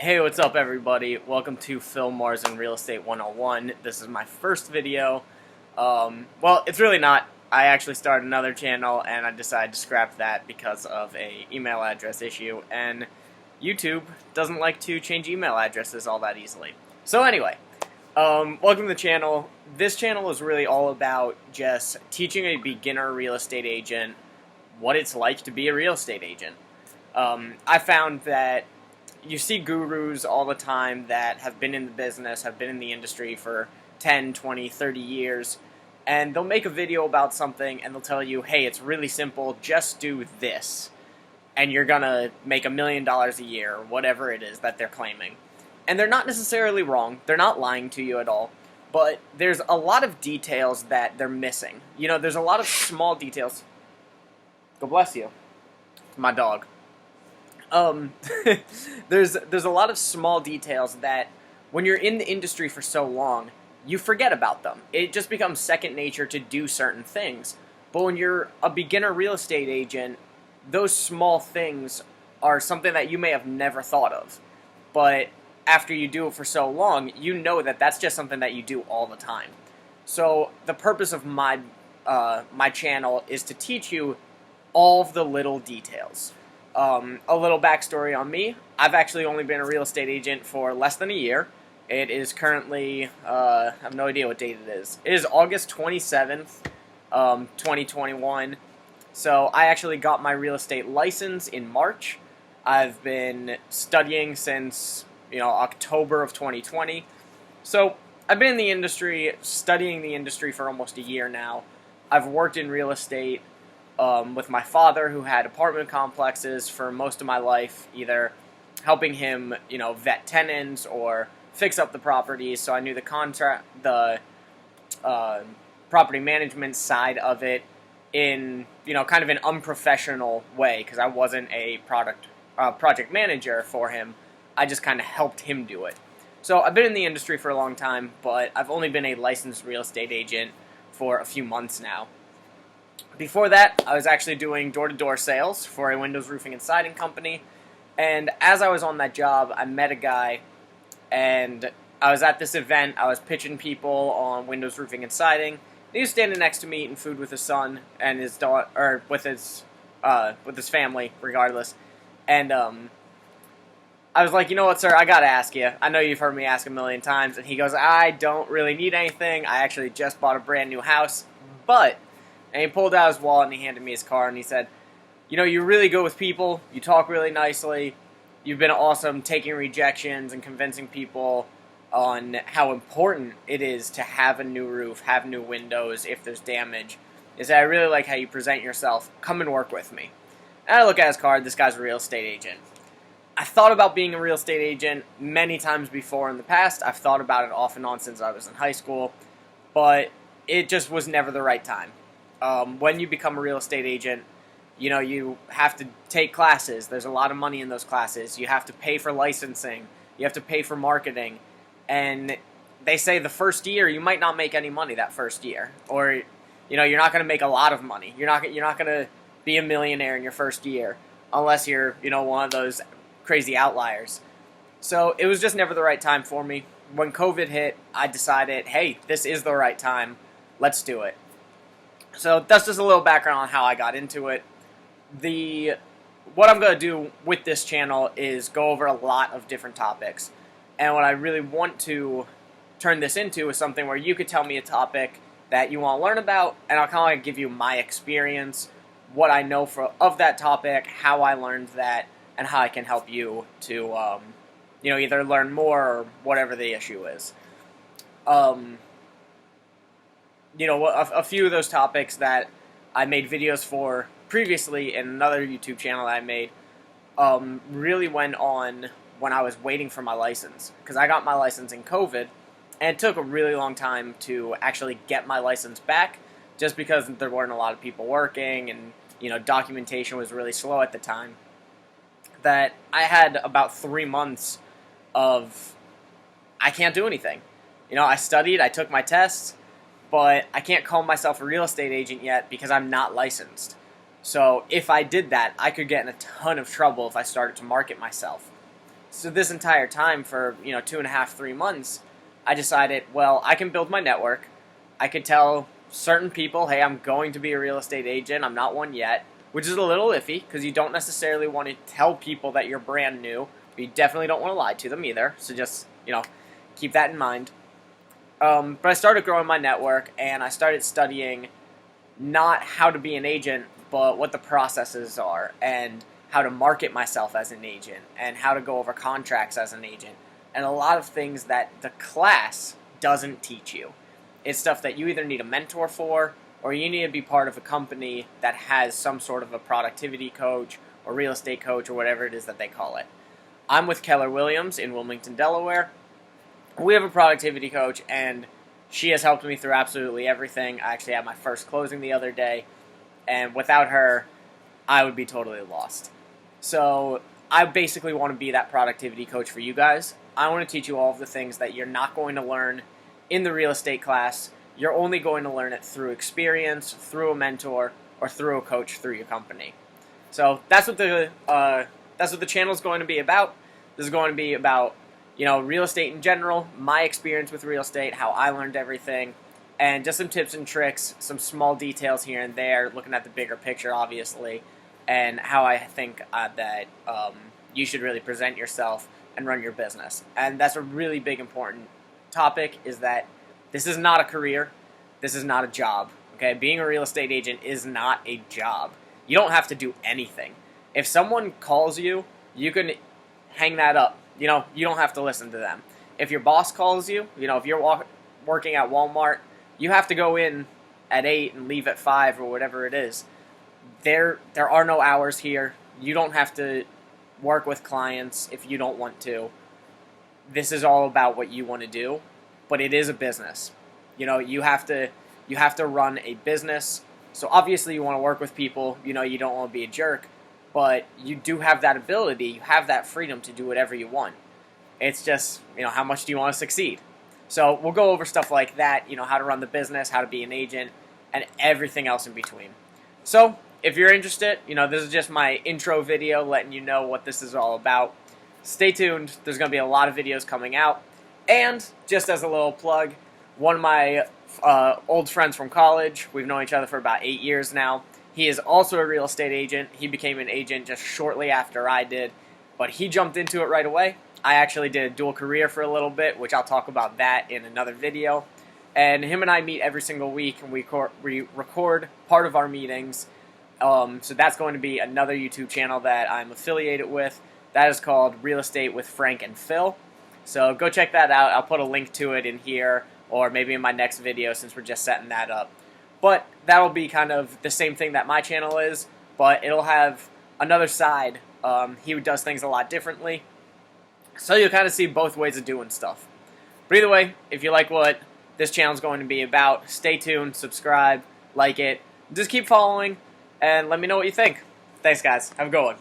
Hey, what's up everybody? Welcome to philipmarzen Real Estate 101. This is my first video. Well, it's really not. I actually started another channel and I decided to scrap that because of a email address issue, and YouTube doesn't like to change email addresses all that easily. So anyway, welcome to the channel. This channel is really all about just teaching a beginner real estate agent what it's like to be a real estate agent. I found that you see gurus all the time that have been in the business, have been in the industry for 10, 20, 30 years, and they'll make a video about something and they'll tell you, hey, it's really simple, just do this, and you're gonna make $1 million a year, or whatever it is that they're claiming. And they're not necessarily wrong, they're not lying to you at all, but there's a lot of details that they're missing. You know, there's a lot of small details. God bless you. My dog. There's a lot of small details that when you're in the industry for so long, you forget about them. It just becomes second nature to do certain things. But when you're a beginner real estate agent, those small things are something that you may have never thought of. But after you do it for so long, you know that that's just something that you do all the time. So the purpose of my channel is to teach you all of the little details. A little backstory on me. I've actually only been a real estate agent for less than a year. It is currently, I have no idea what date it is. It is August 27th, 2021. So I actually got my real estate license in March. I've been studying since, October of 2020. So I've been in the industry, studying the industry for almost a year now. I've worked in real estate with my father, who had apartment complexes for most of my life, either helping him, vet tenants or fix up the properties. So I knew the property management side of it in, kind of an unprofessional way, because I wasn't a project manager for him. I just kind of helped him do it. So I've been in the industry for a long time, but I've only been a licensed real estate agent for a few months now. Before that, I was actually doing door-to-door sales for a windows, roofing, and siding company, and as I was on that job, I met a guy, and I was at this event. I was pitching people on windows, roofing, and siding. He was standing next to me eating food with his son and his daughter, or with his family, regardless. And I was like, you know what, sir, I gotta ask you. I know you've heard me ask a million times. And he goes, I don't really need anything. I actually just bought a brand new house, but... And he pulled out his wallet and he handed me his card and he said, you're really good with people, you talk really nicely, you've been awesome taking rejections and convincing people on how important it is to have a new roof, have new windows if there's damage. He said, I really like how you present yourself, come and work with me. And I look at his card, this guy's a real estate agent. I thought about being a real estate agent many times before in the past. I've thought about it off and on since I was in high school, but it just was never the right time. When you become a real estate agent, you have to take classes. There's a lot of money in those classes. You have to pay for licensing. You have to pay for marketing. And they say the first year, you might not make any money that first year. Or, you're not going to make a lot of money. You're not going to be a millionaire in your first year unless you're, one of those crazy outliers. So it was just never the right time for me. When COVID hit, I decided, hey, this is the right time. Let's do it. So that's just a little background on how I got into it. What I'm going to do with this channel is go over a lot of different topics. And what I really want to turn this into is something where you could tell me a topic that you want to learn about, and I'll kind of give you my experience, what I know of that topic, how I learned that, and how I can help you to, either learn more or whatever the issue is. A few of those topics that I made videos for previously in another YouTube channel that I made really went on when I was waiting for my license. Because I got my license in COVID, and it took a really long time to actually get my license back, just because there weren't a lot of people working, and documentation was really slow at the time. That I had about 3 months of I can't do anything. I studied, I took my tests, but I can't call myself a real estate agent yet because I'm not licensed. So if I did that, I could get in a ton of trouble if I started to market myself. So this entire time for 2.5, 3 months, I decided, well, I can build my network. I could tell certain people, hey, I'm going to be a real estate agent. I'm not one yet, which is a little iffy because you don't necessarily want to tell people that you're brand new, but you definitely don't want to lie to them either. So just, keep that in mind. But I started growing my network, and I started studying not how to be an agent, but what the processes are, and how to market myself as an agent, and how to go over contracts as an agent, and a lot of things that the class doesn't teach you. It's stuff that you either need a mentor for, or you need to be part of a company that has some sort of a productivity coach, or real estate coach, or whatever it is that they call it. I'm with Keller Williams in Wilmington, Delaware. We have a productivity coach, and she has helped me through absolutely everything. I actually had my first closing the other day, and without her, I would be totally lost. So I basically want to be that productivity coach for you guys. I want to teach you all of the things that you're not going to learn in the real estate class. You're only going to learn it through experience, through a mentor, or through a coach through your company. So that's what the channel is going to be about. This is going to be about real estate in general, my experience with real estate, how I learned everything, and just some tips and tricks, some small details here and there, looking at the bigger picture, obviously, and how I think that you should really present yourself and run your business. And that's a really big, important topic, is that this is not a career. This is not a job. Okay, being a real estate agent is not a job. You don't have to do anything. If someone calls you, you can hang that up. You don't have to listen to them. If your boss calls you, if you're working at Walmart, you have to go in at 8 and leave at 5 or whatever it is. There are no hours here. You don't have to work with clients if you don't want to. This is all about what you want to do, but it is a business. You have to run a business. So obviously you want to work with people. You don't want to be a jerk, but you do have that ability. You have that freedom to do whatever you want. It's just, how much do you want to succeed? So we'll go over stuff like that, how to run the business, how to be an agent, and everything else in between. So if you're interested, this is just my intro video letting you know what this is all about. Stay tuned. There's going to be a lot of videos coming out. And just as a little plug, one of my old friends from college, we've known each other for about 8 years now. He is also a real estate agent. He became an agent just shortly after I did, but he jumped into it right away. I actually did a dual career for a little bit, which I'll talk about that in another video. And him and I meet every single week, and we record part of our meetings. So that's going to be another YouTube channel that I'm affiliated with. That is called Real Estate with Frank and Phil. So go check that out. I'll put a link to it in here, or maybe in my next video since we're just setting that up. But that'll be kind of the same thing that my channel is, but it'll have another side. He does things a lot differently. So you'll kind of see both ways of doing stuff. But either way, if you like what this channel is going to be about, stay tuned, subscribe, like it, just keep following, and let me know what you think. Thanks, guys. Have a good one.